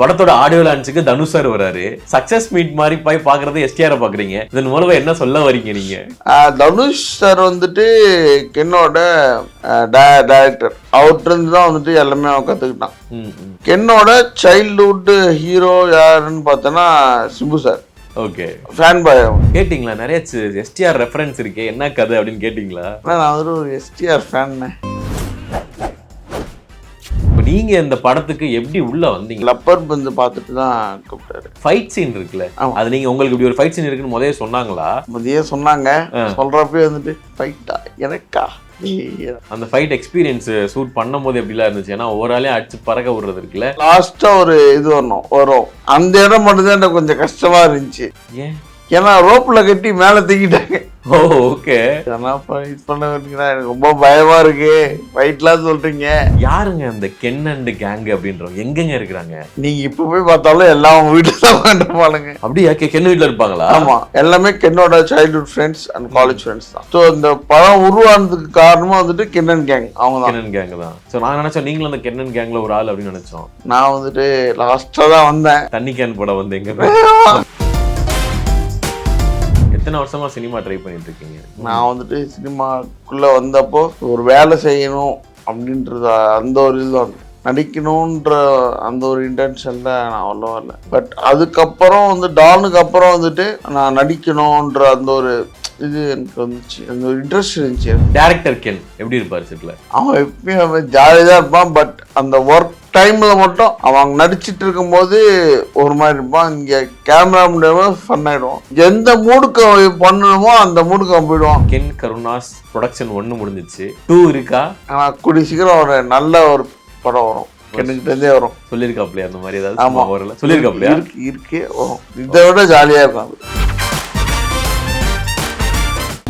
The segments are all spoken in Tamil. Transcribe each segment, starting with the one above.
படத்தோட ஆடியோ லான்ச்சுக்கு தனுஷ் சார் வராரு. சக்சஸ் மீட் மாதிரி போய் பாக்குறது எஸ்டிஆர் பாக்குறீங்க. இதன் மூலமா என்ன சொல்ல வரீங்க நீங்க? தனுஷ் சார் வந்துட்டு கென்னோட டைரக்டர், அவர்கிட்ட இருந்து தான் வந்துட்டு எல்லாமே அவன் கத்துக்கிட்டான். கென்னோட சைல்ட்ஹுட் ஹீரோ யாருன்னு பார்த்தோன்னா Simbu sir. Okay, fan boy. கேட்டிங்களா? நிறைய எஸ்டிஆர் ரெஃபரன்ஸ் இருக்கே, என்ன கதை அப்படின்னு கேட்டிங்களா? நான் ஒரு எஸ்டிஆர் ஃபேன். நீங்க இந்த படத்துக்கு எப்படி உள்ள வந்தீங்க? லப்பர் பந்து பார்த்துட்டு தான் கூப்பிட்டாரு. ஃபைட் சீன் இருக்குல்ல, அது நீங்க உங்களுக்கு இப்படி ஒரு ஃபைட் சீன் இருக்குன்னு முதல்ல சொன்னாங்களா? முதல்ல சொன்னாங்க. சொல்றப்பே வந்துட்டு ஃபைட்டா எனக்கா, அந்த ஃபைட் எக்ஸ்பீரியன்ஸ் ஷூட் பண்ணும் போது எப்படிலாம் இருந்துச்சு? ஏன்னா ஓவராலே அடிச்சு பறக்க விடுறது இருக்குல்ல, லாஸ்டா ஒரு இது வரும், அந்த இடம் மட்டும் தான் எனக்கு கொஞ்சம் கஷ்டமா இருந்துச்சு. ஏன்? ஏன்னா ரோப்ல கட்டி மேல தூக்கிட்டாங்க. ஓ ஓகே. இது பண்ண வேண்டியதா, எனக்கு ரொம்ப பயமா இருக்கு. ஃபைட்லாம் சொல்றீங்க. யாருங்க அந்த கென் அண்ட் கேங் அப்படின்றவங்க எங்கங்க இருக்கிறாங்க? நீங்க இப்ப போய் பார்த்தாலும் எல்லாம் அவங்க வீட்டுல தான் உட்காந்துருப்பானுங்க. அப்படியா? கென் வீட்டுல இருப்பாங்களா? ஆமா, எல்லாமே கென்னோட childhood friends and college friends தான். ஸோ இந்த படம் உருவானதுக்கு காரணமா வந்துட்டு கென் அண்ட் கேங், அவங்க தான். கென் அண்ட் கேங் தான். ஸோ நான் நினைச்சோம் நீங்களும் அந்த கென் அண்ட் கேங்ல ஒரு ஆள் அப்படின்னு நினைச்சோம். நான் வந்துட்டு லாஸ்டா தான் வந்தேன். தண்ணி கேன் படம் வந்து எங்க? எத்தனை வருஷமா சினிமா ட்ரை பண்ணிட்டு இருக்கீங்க? நான் வந்துட்டு சினிமாக்குள்ள வந்தப்போ ஒரு வேலை செய்யணும் அப்படின்றது, அந்த ஒரு இதுதான், நடிக்கணுன்ற அந்த ஒரு இன்டென்ஷன்ல நான் அவ்வளோ வரல. பட் அதுக்கப்புறம் வந்து டானுக்கு அப்புறம் வந்துட்டு நான் நடிக்கணுன்ற அந்த ஒரு இது எனக்கு வந்துச்சு, அந்த ஒரு இன்ட்ரெஸ்ட் இருந்துச்சு. டைரக்டர் கென் எப்படி இருப்பார் செட்ல? அவன் எப்பயும் ஜாலியாக தான் இருப்பான். பட் அந்த ஒர்க் டைம்ல மட்டும் அவன் நடிச்சிட்டு இருக்கும் போது ஒரு மாதிரி இருப்பான். இங்க கேமரா முடியாம ஃபன் ஆயிடுவான். எந்த மூடுக்கு பண்ணணுமோ அந்த மூடுக்கு அவன் போயிடுவான். கென் கருணாஸ் ப்ரொடக்ஷன் 1 முடிஞ்சிச்சு, 2 இருக்கா? ஆனா கூடிய சீக்கிரம் ஒரு நல்ல ஒரு படம் வரும், கென்னுக்கிட்ட இருந்தே வரும். சொல்லியிருக்காப்லையா அந்த மாதிரி ஏதாவது? ஆமா, வரல சொல்லியிருக்காப்லையா? இருக்கு வரும். இதை விட ஜாலியா இருக்கும்.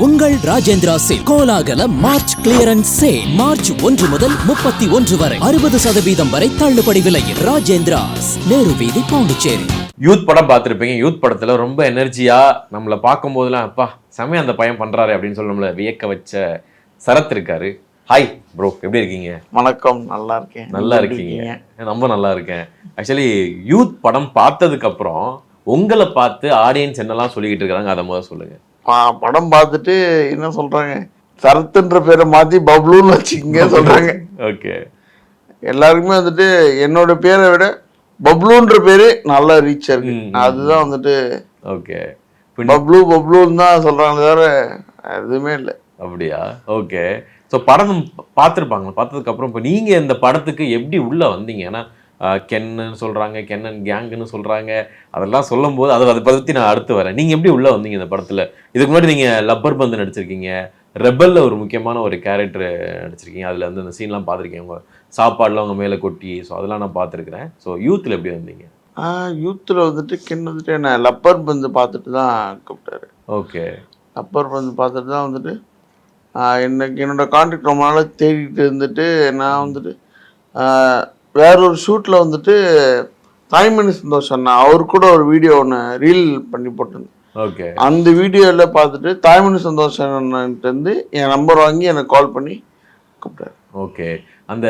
உங்கள் ராஜேந்திரா சேல் கோலாகல மார்ச் கிளியரன்ஸ் சேல் மார்ச் 1 முதல் 31 வரை 60% வரை தள்ளுபடி விலையில். ராஜேந்திராஸ், நேரு வீதி, பாண்டிச்சேரி. யூத் படம் பார்த்துருப்பீங்க. யூத் படத்துல ரொம்ப எனர்ஜியா நம்மளை பார்க்கும் போதெல்லாம் அப்பா செமையா அந்த பையன் பண்றாரு அப்படின்னு சொல்லி நம்மளை வியக்க வச்ச சரத் இருக்காரு. ஹாய் ப்ரோ, எப்படி இருக்கீங்க? வணக்கம், நல்லா இருக்கேன். நல்லா இருக்கீங்க? ரொம்ப நல்லா இருக்கேன். ஆக்சுவலி யூத் படம் பார்த்ததுக்கு அப்புறம் உங்களை பார்த்து ஆடியன்ஸ் என்னெல்லாம் சொல்லிக்கிட்டு இருக்காங்க, அதை முதல்ல சொல்லுங்க. படம் பார்த்துட்டு என்ன சொல்றாங்க, சரத்துன்ற பேரை மாத்தி பப்ளூன்னு வச்சுக்கிங்க சொல்றாங்க. ஓகே. எல்லாருக்குமே வந்துட்டு என்னோட பேரை விட பப்ளூன்ற பேரு நல்லா ரீச் இருக்கு. அதுதான் வந்துட்டு ஓகே, பப்ளூன்னு தான் சொல்றாங்க, தவிர எதுவுமே இல்லை. அப்படியா? ஓகே. ஸோ படம் பார்த்துருப்பாங்க. பார்த்ததுக்கு அப்புறம் இப்போ நீங்க இந்த படத்துக்கு எப்படி உள்ள வந்தீங்க? ஏன்னா கென்னு சொல்றாங்க, கென் அண்ட் கேங்குன்னு சொல்றாங்க, அதெல்லாம் சொல்லும் போது அதை பற்றி நான் அடுத்து வரேன். நீங்க எப்படி உள்ள வந்தீங்க இந்த படத்துல? இதுக்கு முன்னாடி நீங்க லப்பர் பந்து நடிச்சிருக்கீங்க, ரெபல்ல ஒரு முக்கியமான ஒரு கேரக்டர் நடிச்சிருக்கீங்க. அதுல வந்து அந்த சீன்லாம் பார்த்துருக்கேன், உங்க சாப்பாடுலாம் உங்க மேல கொட்டி. ஸோ அதெல்லாம் நான் பார்த்துருக்கிறேன். ஸோ யூத்தில் எப்படி வந்தீங்க? யூத்தில் வந்துட்டு கென் வந்துட்டு என்ன லப்பர் பந்து பார்த்துட்டு தான் கூப்பிட்டாரு. ஓகே. லப்பர் பந்து பார்த்துட்டு தான் வந்துட்டு என்னோட கான்டாக்ட் ரொம்ப நாளாக தேடிட்டு இருந்துட்டு, நான் வந்துட்டு வேற ஒரு ஷூட்டில் வந்துட்டு தாய்மணி சந்தோஷம், அவர் கூட ஒரு வீடியோ ஒன்று ரீல் பண்ணி போட்டிருந்தேன். ஓகே. அந்த வீடியோவில் பார்த்துட்டு தாய்மணி சந்தோஷன்ட்டு என் நம்பர் வாங்கி எனக்கு கால் பண்ணி கூப்பிட்டாரு. ஓகே. அந்த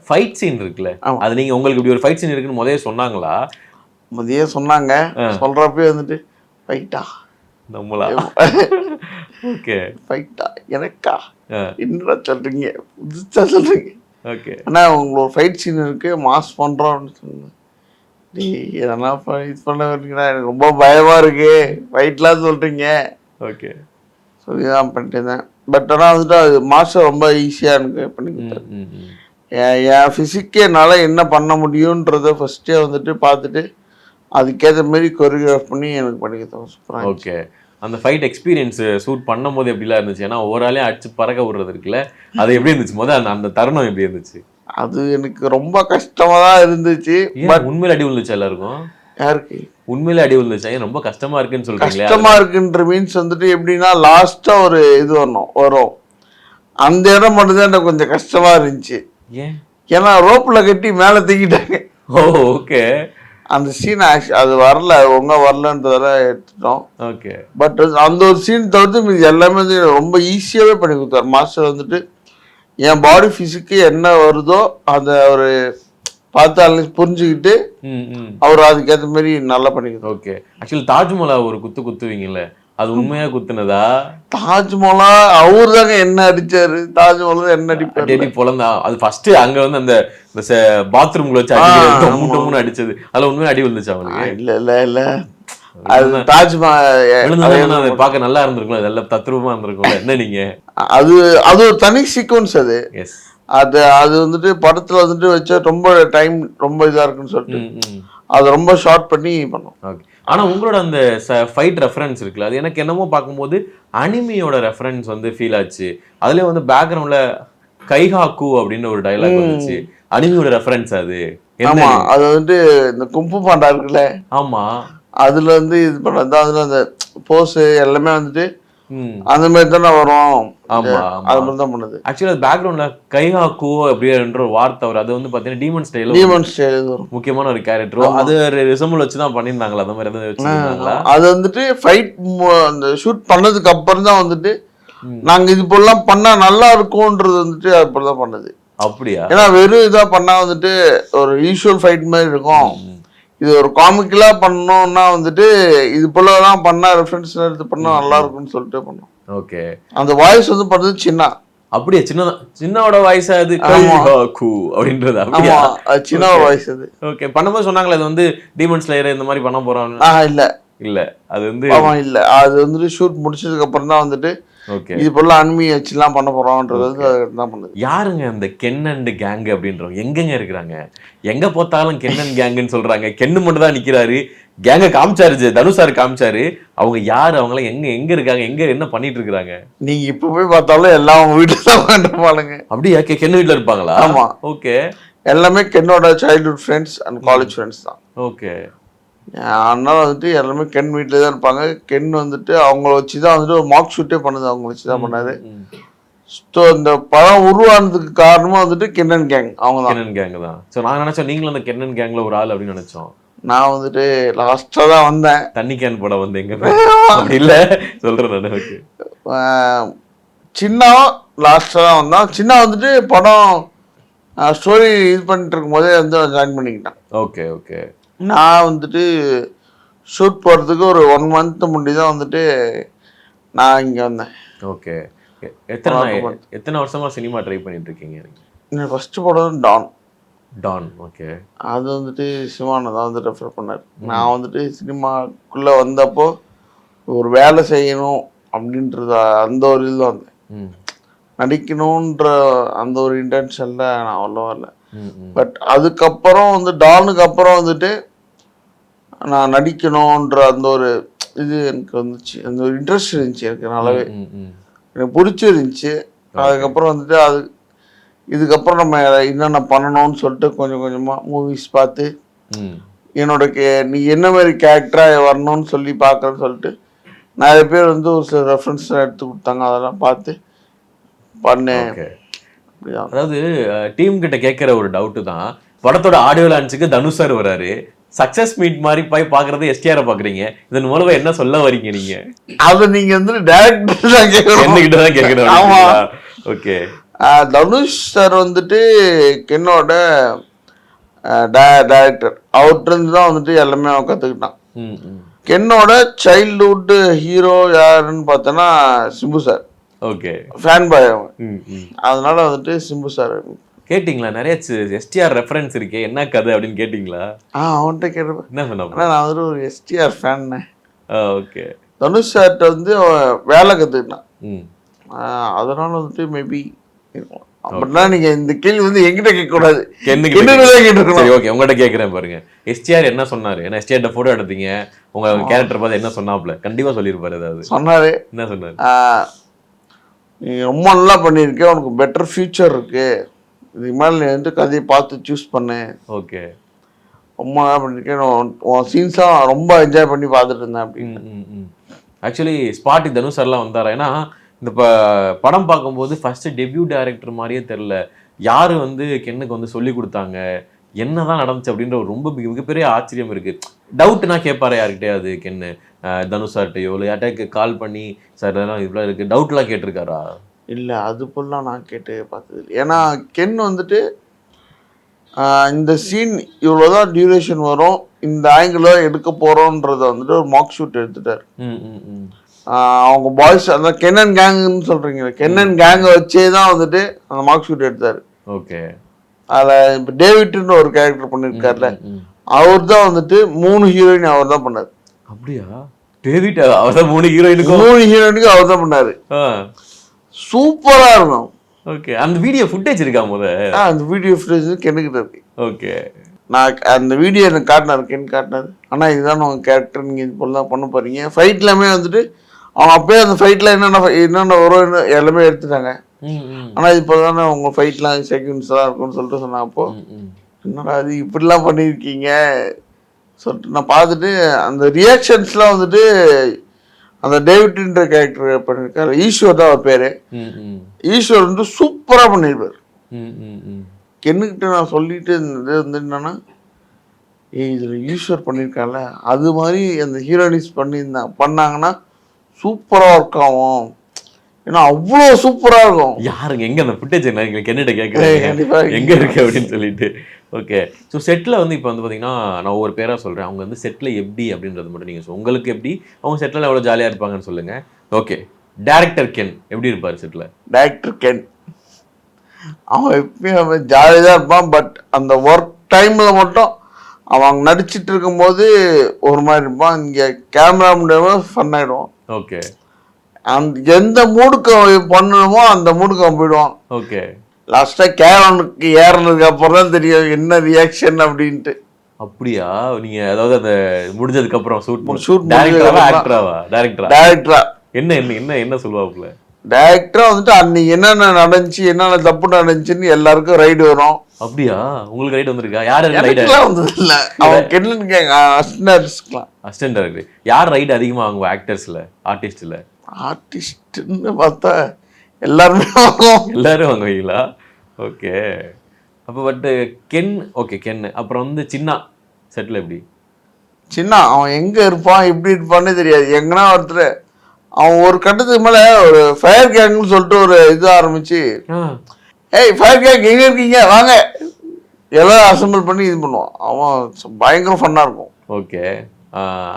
ஃபைட் சீன் இருக்குல்ல, அது நீங்க உங்களுக்கு இப்படி ஒரு ஃபைட் சீன் இருக்குன்னு முதல்ல சொன்னாங்களா? முதல்ல சொன்னாங்க. சொல்றப்பே வந்துட்டு ஃபைட்டா நம்மளா? ஓகே. ஃபைட்டா எனக்கா, என்னடா சொல்றீங்க, புதுசா சொல்றீங்க. ஓகே. அண்ணா உங்களோட ஃபைட் சீன் இருக்கு, மாஸ் பண்றோம் அப்படின்னு சொன்னேன். இதெல்லாம் இது பண்ண வேண்டியதா, எனக்கு ரொம்ப பயமா இருக்கு, ஃபைட்லாம் சொல்றீங்க. ஓகே. சொல்லிதான் பண்ணிட்டு இருந்தேன். பட் ஆனால் வந்துட்டு அது மாஸ்டர் ரொம்ப ஈஸியாக எனக்கு பண்ணி கொடுத்தாரு. என் ஃபிசிக்கே என்னால் என்ன பண்ண முடியுன்றத ஃபஸ்ட்டே வந்துட்டு பார்த்துட்டு அதுக்கேற்ற மாரி கொரியோகிராஃப் பண்ணி எனக்கு பண்ணி கொடுத்தாங்க. சூப்பராக. ஓகே. அந்த ஃபைட் எக்ஸ்பீரியன்ஸ் ஷூட் பண்ணும் போது எப்படிலாம் இருந்துச்சு? ஏன்னா ஓவராலே அடிச்சு பறக்க விடுறது இருக்குல்ல, அது எப்படி இருந்துச்சு? முதல்ல அந்த தருணம் எப்படி இருந்துச்சு? அது எனக்கு ரொம்ப கஷ்டமாக தான் இருந்துச்சு. பட் உண்மையில அடி விழுந்துச்சு எல்லாருக்கும்? யாருக்கு உண்மையில அடி விழுந்துச்சு? ரொம்ப கஷ்டமா இருக்குன்னு சொல்றீங்க. கஷ்டமா இருக்குன்ற மீன்ஸ் வந்துட்டு எப்படின்னா லாஸ்டா ஒரு இது வரும், அந்த இடம் மட்டும் தான் எனக்கு கொஞ்சம் கஷ்டமா இருந்துச்சு. ஏன்? ஏன்னா ரோப்ல கட்டி மேல தூக்கிட்டாங்க. ஓ ஓகே. அந்த சீன் அது வரல, ஒழுங்கா வரலன்றதால எடுத்துட்டோம். ஓகே. பட் அந்த ஒரு சீன் தவிர்த்து மீது எல்லாமே வந்து ரொம்ப ஈஸியாவே பண்ணி கொடுத்தாரு மாஸ்டர். வந்துட்டு என் பாடி ஃபிசிக்கு என்ன வருதோ அந்த ஒரு பார்த்து புரிஞ்சுக்கிட்டு அவர் அதுக்கேற்ற மாதிரி நல்லா பண்ணிக்கிறார். ஓகே. ஆக்சுவலி தாஜ்மஹால் ஒரு குத்துவீங்கல்ல, அது உண்மையா குத்துனதா? தாஜ்மஹால் அவரு தாங்க என்ன அடிச்சாரு, தாஜ்மஹால் என்ன அடிப்பாரு பொலந்தா. அது ஃபர்ஸ்ட் அங்க வந்து அந்த பாத்ரூம்ல வச்சு டொம்முன்னு அடிச்சது, அதுல உண்மையா அடி விழுந்துச்சு அவனுக்கு? இல்ல அது தாஜ்மஹால் பார்க்க நல்லா இருந்திருக்கும், அதெல்லாம் தத்ரூபமா இருந்திருக்கும். என்ன நீங்க அது ஒரு தனி சீக்வன்ஸ் அது. அது வந்துட்டு படத்துல வந்துட்டு வச்சா ரொம்ப டைம் ரொம்ப இதா இருக்குன்னு சொல்லிட்டு அது ரொம்ப ஷார்ட் பண்ணி பண்ணோம். ஆனா உங்களோட அந்த ஃபைட் ரெஃபரன்ஸ் இருக்குல்ல, அது எனக்கு என்னமோ பார்க்கும்போது அனிமியோட ரெஃபரன்ஸ் வந்து ஃபீல் ஆச்சு. அதுலயே வந்து பேக்ரவுண்ட்ல கைஹாக்கு அப்படின்னு ஒரு டயலாக் வந்துச்சு, அனிமியோட ரெஃபரன்ஸ் அது. ஆமா, அது வந்துட்டு இந்த கும்பு பாண்டா இருக்குல்ல, ஆமா, அதுல வந்து இது பண்ணதான், அதுல அந்த போஸ் எல்லாமே வந்துட்டு அந்த மாதிரி தானே வரும். ஆமா, அது மாதிரி தான் பண்ணுது. ஆக்சுவலி பேக்ரவுண்ட்ல கைஹாக்கு அப்படின்ற ஒரு வார்த்தை வரும். அது வந்து பாத்தீங்கன்னா டீமன் ஸ்டைல் முக்கியமான ஒரு கேரக்டர். அது ரிசம்பிள் வச்சு தான் பண்ணியிருந்தாங்களா? அந்த மாதிரி எதாவது வச்சிருந்தாங்களா? அது வந்துட்டு ஃபைட் அந்த ஷூட் பண்ணதுக்கு அப்புறம் தான் வந்துட்டு நாங்க இது போலாம் பண்ணா நல்லா இருக்கும்ன்றது வந்துட்டு அது போல தான் பண்ணது. அப்படியா? ஏன்னா வெறும் இதா பண்ணா வந்துட்டு ஒரு யூஷுவல் ஃபைட் மாதிரி இருக்கும். இது ஒரு காமிக்கலா பண்ணோம்னா வந்துட்டு இது போலலாம் பண்ணா ரெஃபரன்ஸ் எடுத்து பண்ணா நல்லா இருக்கும்னு சொல்லிட்டு பண்ணோம். ஓகே. அந்த வாய்ஸ் வந்து பண்ணது சின்ன. அப்படியே சின்னோட வாய்ஸ் அது அப்படின்றது? அப்படியா? சின்ன வாய்ஸ் அது. ஓகே. பண்ணும்போது சொன்னாங்களே அது வந்து டீமன் ஸ்லேயர் இந்த மாதிரி பண்ண போறாங்க? இல்ல அது வந்து இல்ல, அது வந்துட்டு ஷூட் முடிச்சதுக்கு அப்புறம் தான் வந்துட்டு இது போல அனிமி வச்சுலாம் பண்ண போறோம்ன்றது தான் பண்ணுது. யாருங்க அந்த கென் அண்ட் கேங் அப்படின்றவங்க எங்கங்க இருக்கிறாங்க? எங்க பார்த்தாலும் கென் அண்ட் கேங்குன்னு சொல்றாங்க. கென்னு மட்டும் தான் நிக்கிறாரு. கேங்க காமிச்சாரு, தனுஷாரு காமிச்சாரு. அவங்க யாரு? அவங்க எல்லாம் எங்க இருக்காங்க? எங்க என்ன பண்ணிட்டு இருக்காங்க? நீங்க இப்ப போய் பார்த்தாலும் எல்லாம் அவங்க வீட்டுல தான் உட்காந்துருப்பாங்க. அப்படியா? கென்னு வீட்டுல இருப்பாங்களா? ஆமா. ஓகே. எல்லாமே கென்னோட childhood friends and college friends தான். ஓகே. அதனால வந்துட்டு எல்லாமே கென் வீட்டில் தான் இருப்பாங்க. கென் வந்துட்டு அவங்கள வச்சு தான் வந்துட்டு ஒரு மார்க் ஷூட்டே பண்ணுது, அவங்க வச்சு தான் பண்ணாரு. ஸோ இந்த படம் உருவானதுக்கு காரணமா வந்துட்டு கென் அண்ட் கேங், அவங்க தான். கென் கேங் தான். ஸோ நாங்கள் நினைச்சோம் நீங்களும் அந்த கென் அண்ட் கேங்ல ஒரு ஆள் அப்படின்னு நினைச்சோம். நான் வந்துட்டு லாஸ்ட்டாக தான் வந்தேன். தண்ணி கேன் போட வந்தேங்க இல்லை சொல்கிறேன் நான். சின்ன லாஸ்ட்டாக தான் வந்தான். சின்ன வந்துட்டு படம் ஸ்டோரி இது பண்ணிட்டு இருக்கும் போதே வந்து ஜாயின் பண்ணிக்கிட்டான். Okay okay. நான் வந்துட்டு ஷூட் போகிறதுக்கு ஒரு 1 month முன்னாடி தான் வந்துட்டு நான் இங்கே வந்தேன். ஓகே. எத்தனை வருஷமா சினிமா ட்ரை பண்ணிட்டு இருக்கீங்க? என்னோட ஃபர்ஸ்ட் படம் டான். ஓகே. அது வந்துட்டு சிவானை தான் வந்து ரெஃபர் பண்ணார். நான் வந்துட்டு சினிமாக்குள்ளே வந்தப்போ ஒரு வேலை செய்யணும் அப்படின்றது அந்த ஒரு இதில் வந்தேன். நடிக்கணுன்ற அந்த ஒரு இன்டென்ஷனில் நான் அவ்வளோ வரல. பட் அதுக்கப்புறம் வந்து டானுக்கு அப்புறம் வந்துட்டு நான் நடிக்கணுன்ற அந்த ஒரு இது எனக்கு வந்துச்சு. அந்த ஒரு இன்ட்ரெஸ்ட் இருந்துச்சு எனக்கு, நல்லாவே எனக்கு பிடிச்சிருந்துச்சு. அதுக்கப்புறம் வந்துட்டு இதுக்கப்புறம் நம்ம என்னென்ன பண்ணணும்னு சொல்லிட்டு கொஞ்சம் கொஞ்சமாக மூவிஸ் பார்த்து என்னோட நீ என்ன மாதிரி கேரக்டராக வரணும்னு சொல்லி பார்க்குறேன்னு சொல்லிட்டு நிறைய பேர் வந்து ஒரு சில ரெஃபரன்ஸ் எடுத்து கொடுத்தாங்க. அதெல்லாம் பார்த்து பண்ணேன். அதாவது டீம் கிட்ட கேட்கிற ஒரு டவுட்டு தான், படத்தோட ஆடியோ லான்ச்சுக்கு தனுஷ் சார் வராரு, சக்சஸ் மீட் மாதிரி போய் பாக்குறது எஸ்டிஆர் பாக்குறீங்க, இதன் மூலமா என்ன சொல்ல வரீங்க நீங்க? அது நீங்க வந்து டைரக்டர் தான் கேட்கணும், என்னகிட்ட தான் கேட்கணும். ஆமா. ஓகே. தனுஷ் சார் வந்துட்டு என்னோட டைரக்டர், அவர்கிட்ட இருந்து தான் வந்துட்டு எல்லாமே அவன் கத்துக்கிட்டான். என்னோட சைல்ட்ஹுட் ஹீரோ யாருன்னு பார்த்தோன்னா Simbu sir. Okay. Fan boy அவன். அதனால வந்துட்டு சிம்பு சார் கேட்டிங்களா? நிறைய எஸ்டிஆர் ரெஃபரன்ஸ் இருக்கே, என்ன கதை அப்படின்னு கேட்டிங்களா? அவன்கிட்ட கேட்டேன். என்ன சொன்ன? நான் வந்துட்டு ஒரு எஸ்டிஆர் ஃபேன். ஓகே. தனுஷ் சார்கிட்ட வந்து வேலை கற்றுக்கிட்டான். அதனால வந்துட்டு மேபி அப்படின்னா நீங்க இந்த கேள்வி வந்து எங்கிட்ட கேட்கக்கூடாது, ஓகே உங்கள்கிட்ட கேட்குறேன் பாருங்க. எஸ்டிஆர் என்ன சொன்னாரு? ஏன்னா எஸ்டிஆர் ஃபோட்டோ எடுத்தீங்க, உங்க கேரக்டர் பார்த்து என்ன சொன்னாப்ல? கண்டிப்பா சொல்லியிருப்பாரு. ஏதாவது சொன்னாரு? என்ன சொன்னாரு? நீ ரொம்ப நல்லா பண்ணியிருக்கேன், உனக்கு பெட்டர் ஃபியூச்சர் இருக்கு, இதுக்கு மேலே நீ வந்து கதையை பார்த்து சூஸ் பண்ணு. ஓகே. ரொம்ப நல்லா பண்ணியிருக்கேன், உன் சீன்ஸாக ரொம்ப என்ஜாய் பண்ணி பார்த்துட்டு இருந்தேன் அப்படின்னு. ஆக்சுவலி ஸ்பாட்டி தனுஷ் சார்லாம் வந்தாரா? ஏன்னா இந்த படம் பார்க்கும்போது ஃபர்ஸ்ட் டெபியூ டைரக்டர் மாதிரியே தெரில. யார் வந்து கென்னுக்கு வந்து சொல்லி கொடுத்தாங்க, என்னதான் நடந்துச்சு அப்படின்ற ஒரு ரொம்ப மிகப்பெரிய ஆச்சரியம் இருக்கு. டவுட்னா கேட்பாரு யார்கிட்டயாவது கென்னு, தனுஷ் சார்ட்டையோ இல்லை யார்கிட்ட கால் பண்ணி சார் இதெல்லாம் இவ்வளோ இருக்கு டவுட்லாம் கேட்டிருக்காரா? இல்லை, அது போலாம் நான் கேட்டு பார்த்தது இல்லை. ஏன்னா கென் வந்துட்டு இந்த சீன் இவ்வளோதான் டியூரேஷன் வரும், இந்த ஆங்கிள் எடுக்க போகிறோன்றத வந்துட்டு ஒரு மார்க் ஷூட் எடுத்துட்டார். அவங்க பாய்ஸ் அந்த கென்னன் கேங்குன்னு சொல்கிறீங்க, கென்னன் கேங்கை வச்சே தான் வந்துட்டு அந்த மார்க் ஷூட் எடுத்தார். ஓகே. அதில் இப்போ டேவிட்னு ஒரு கேரக்டர் பண்ணியிருக்காருல, அவர் தான் வந்துட்டு 3 ஹீரோயின் அவர் தான் பண்ணார். அப்படியா? டேவிட் அவர் தான் 3 ஹீரோயினுக்கும் 3 ஹீரோயினுக்கு அவர் தான் பண்ணார். சூப்பராக இருக்கும். ஓகே. அந்த வீடியோ ஃபுட்டேஜ் இருக்கா முத? அந்த வீடியோ ஃபுட்டேஜ் கென்னுக்கிட்ட இருக்கு. ஓகே. நான் அந்த வீடியோ எனக்கு காட்டினார், கென் காட்டினார். ஆனால் இதுதான் உங்கள் கேரக்டர், நீங்கள் இது போல தான் பண்ண போகிறீங்க. ஃபைட்லாமே வந்துட்டு அவங்க அப்பயே அந்த ஃபைட்டில் என்னென்ன வரும் எல்லாமே எடுத்துட்டாங்க. ஆனால் இது இப்போ தானே உங்கள் ஃபைட்லாம் செகண்ட்ஸாக இருக்கும்னு சொல்லிட்டு சொன்னாங்க. அப்போ என்னடா அது இப்படிலாம் பண்ணியிருக்கீங்க சொல்லிட்டு நான் பார்த்துட்டு அந்த ரியாக்ஷன்ஸ்லாம் வந்துட்டு அந்த டேவிட்ன்ற கேரக்டர் பண்ணியிருக்காரு. ஈஸ்வர் தான் அவர் பேர். ஈஸ்வர் வந்து சூப்பராக பண்ணியிருப்பார். கென்னுக்கிட்ட நான் சொல்லிட்டு இருந்தது வந்து என்னன்னா, இதில் ஈஸ்வர் பண்ணியிருக்கால அது மாதிரி அந்த ஹீரோயினிஸ் பண்ணாங்கன்னா சூப்பராக ஒர்க் ஆகும். ஏன்னா அவ்வளோ சூப்பராக இருக்கும். யாருங்க எங்க அந்த ஃபுட்டேஜ் என்ன கென்னிட்ட கேட்குறேன் எங்க இருக்கு அப்படின்னு சொல்லிட்டு. ஓகே. ஸோ செட்டில் வந்து இப்போ வந்து பார்த்தீங்கன்னா நான் ஒவ்வொரு பேராக சொல்கிறேன். அவங்க வந்து செட்டில் எப்படி அப்படின்றது மட்டும் நீங்கள் உங்களுக்கு எப்படி, அவங்க செட்டில் எவ்வளோ ஜாலியாக இருப்பாங்கன்னு சொல்லுங்கள். ஓகே. டேரக்டர் கென் எப்படி இருப்பார் செட்டில்? டேரக்டர் கென் அவன் எப்பயும் அவன் ஜாலியாக தான் இருப்பான். பட் அந்த ஒர்க் டைமில் மட்டும் அவன் நடிச்சிட்டு இருக்கும்போது ஒரு மாதிரி இருப்பான். இங்கே கேமரா முடியாம ஃபன் ஆகிடுவான். ஓகே. அந்த எந்த மூடுக்கு பண்ணணுமோ அந்த மூடுக்கு அவன் போயிடுவான். ஓகே. லாஸ்ட்டாக கேரனுக்கு ஏறினதுக்கு அப்புறம் தான் தெரியும் என்ன ரியாக்ஷன் அப்படின்ட்டு. அப்படியா? நீங்க அதாவது அந்த முடிஞ்சதுக்கு அப்புறம் ஷூட் டைரக்டரா என்ன என்ன என்ன என்ன சொல்லுவாப்புல? டைரக்டரா வந்துட்டு அன்னைக்கு என்னென்ன நடந்துச்சு, என்னென்ன தப்பு நடந்துச்சுன்னு எல்லாருக்கும் ரைடு வரும். அப்படியா? உங்களுக்கு ரைடு வந்திருக்கா? யாரு ரைடு வந்தது இல்ல, அவன் கென்னன் கேங் அசிஸ்டன்ட் டைரக்டர். யார் ரைடு அதிகமா அவங்க ஆக்டர்ஸ்ல ஆர்டிஸ்ட்ல? ஆர்டிஸ்ட்னு பார்த்தா எல்லாருமே எல்லாரும் வாங்குவீங்களா? ஓகே. அப்போ பட் கென் ஓகே கென் அப்புறம் வந்து சின்ன செட்டில் எப்படி? சின்ன அவன் எங்க இருப்பான் எப்படி இருப்பான்னு தெரியாது. எங்கன்னா ஒருத்தர் அவன் ஒரு கட்டத்துக்கு மேல ஒரு ஃபயர் கேங்னு சொல்லிட்டு ஒரு இது ஆரம்பிச்சு, ஏய் ஃபயர் கேங் எங்க இருக்கீங்க வாங்க எல்லாம் அசம்பிள் பண்ணி இது பண்ணுவான். அவன் பயங்கர ஃபன்னா இருக்கும். ஓகே.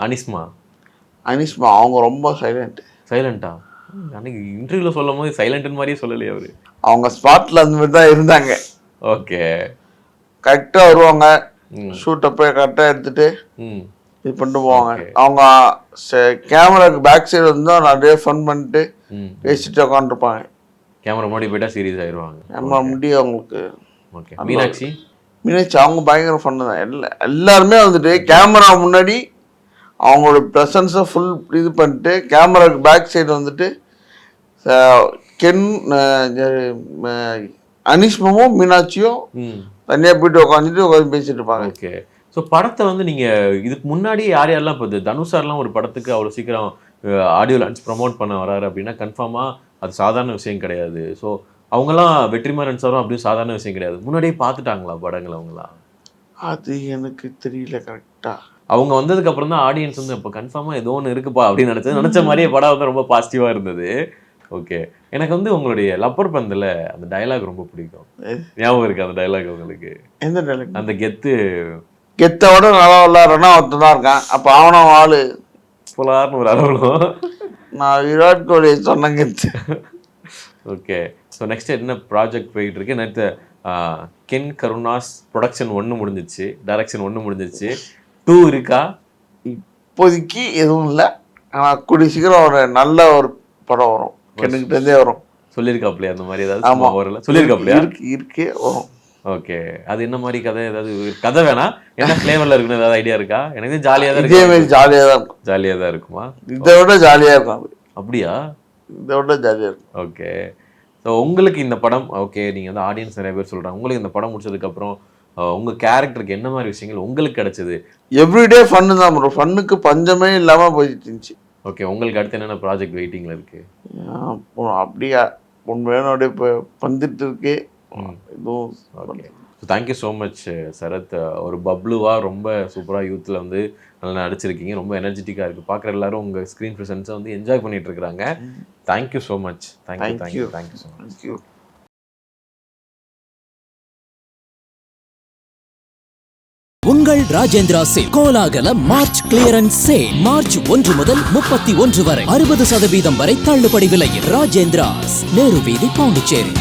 அனிஸ்மா அவங்க ரொம்ப சைலண்டா? அன்னைக்கு இன்டர்வியூல சொல்லும் போது சைலண்ட் மாதிரியே சொல்லலையே அவரு. அவங்க ஸ்பாட்ல அந்த மாதிரி தான் இருந்தாங்க. ஓகே. கரெக்டா வருவாங்க, ஷூட்டை போய் கரெக்டாக எடுத்துட்டு இது பண்ணிட்டு போவாங்க. அவங்க கேமராக்கு பேக் சைடு வந்து நிறைய ஃபன் பண்ணிட்டு பேசிட்டு உட்காந்துருப்பாங்க. கேமரா முன்னாடி போயிட்டா சீரியஸ் ஆயிடுவாங்க. கேமரா முன்னாடி அவங்களுக்கு. ஓகே. மீனாட்சி அவங்க பயங்கர ஃபன்னு தான். எல்லாருமே வந்துட்டு கேமரா முன்னாடி அவங்களோட ப்ரெசன்ஸை ஃபுல் இது பண்ணிட்டு கேமராக்கு பேக் சைடு வந்துட்டு கென் அனிஷ்மாவும் மீனாட்சியும் தனியாக போயிட்டு உட்காந்து பேசிட்டு இருப்பாங்க. ஓகே. ஸோ படத்தை வந்து நீங்கள் இதுக்கு முன்னாடி யார் யாரெல்லாம் இப்போ தனுஷ் சார்லாம் ஒரு படத்துக்கு அவ்வளோ சீக்கிரம் ஆடியோ லான்ச் ப்ரமோட் பண்ண வராரு அப்படின்னா கன்ஃபார்மாக அது சாதாரண விஷயம் கிடையாது. ஸோ அவங்களாம் வெற்றிமாறன் சாரும் அப்படியும் சாதாரண விஷயம் கிடையாது. முன்னாடியே பார்த்துட்டாங்களா படங்கள் அவங்களாம்? அது எனக்கு தெரியல கரெக்டாக. அவங்க வந்ததுக்கு அப்புறம் தான் ஆடியன்ஸ் வந்து இப்போ கன்ஃபார்மாக ஏதோ ஒன்று இருக்குப்பா அப்படின்னு நினச்ச மாதிரியே படம் வந்து ரொம்ப பாசிட்டிவாக இருந்தது. ஓகே. எனக்கு வந்து உங்களுடைய லப்பர் பந்தில் அந்த டைலாக் ரொம்ப பிடிக்கும். ஞாபகம் இருக்கு அந்த டைலாக் உங்களுக்கு? எந்த டைலாக்? அந்த கெத்தோட நல்லா விளாட்றனா ஒருத்தர் தான் இருக்கான். அப்போ அவனும் ஆளு புலார்னு ஒரு அளவுலும் நான் விராட் கோலி சொன்ன கெத்து. ஓகே. ஸோ நெக்ஸ்ட் என்ன ப்ராஜெக்ட் போயிட்டு இருக்கு? நேற்று கென் கருணாஸ் ப்ரொடக்ஷன் 1 முடிஞ்சிச்சு, டைரக்ஷன் 1 முடிஞ்சிச்சு, 2 இருக்கா? இப்போதைக்கு எதுவும் இல்லை. ஆனால் கூடிய சீக்கிரம் ஒரு நல்ல ஒரு படம் வரும், கென்னுக்கிட்டே வரும். சொல்லியிருக்காப்லையா அந்த மாதிரி ஏதாவது வரல? சொல்லியிருக்காப்லையா? இருக்கே வரும். ஓகே. அது என்ன மாதிரி கதை? ஏதாவது கதை வேணாம், என்ன ஃப்ளேவரில் இருக்குன்னு ஏதாவது ஐடியா இருக்கா? எனக்கு ஜாலியாக தான் இதே மாதிரி ஜாலியாக தான் இருக்கும். ஜாலியாக தான் இருக்குமா? இதை விட ஜாலியாக இருக்கும். அப்படியா? இதை விட ஜாலியாக இருக்கும். ஓகே. ஸோ உங்களுக்கு இந்த படம் ஓகே, நீங்கள் வந்து ஆடியன்ஸ் நிறைய பேர் சொல்கிறாங்க, உங்களுக்கு இந்த படம் முடிச்சதுக்கப்புறம் உங்கள் கேரக்டருக்கு என்ன மாதிரி விஷயங்கள் உங்களுக்கு கிடைச்சது? எவ்ரிடே ஃபன்னு தான் ப்ரோ, ஃபன்னுக்கு பஞ்சமே இல்லாமல் போயிட்டு இருந்துச்சு. ஓகே. உங்களுக்கு அடுத்து என்னென்ன ப்ராஜெக்ட் வெயிட்டிங்கில் இருக்குது? அப்படியா உண்மையோட இப்போ வந்துட்டு இருக்கு இதுவும். Okay. So thank you so much Sarath. ஒரு பப்ளுவாக ரொம்ப சூப்பராக யூத்தில் வந்து நல்லா நடிச்சிருக்கீங்க. ரொம்ப எனர்ஜெட்டிக்காக இருக்குது. பார்க்குற எல்லாரும் உங்கள் ஸ்க்ரீன் ப்ரெசன்ஸை வந்து என்ஜாய் பண்ணிட்டு இருக்கிறாங்க. Thank you so much. Thank you so much. Rajendra sale கோலாகல மார்ச் கிளியரன்ஸ் சேல் மார்ச் 1 முதல் 31 வரை 60% வரை தள்ளுபடி விலையில். ராஜேந்திராஸ், நேரு வீதி, பாண்டிச்சேரி.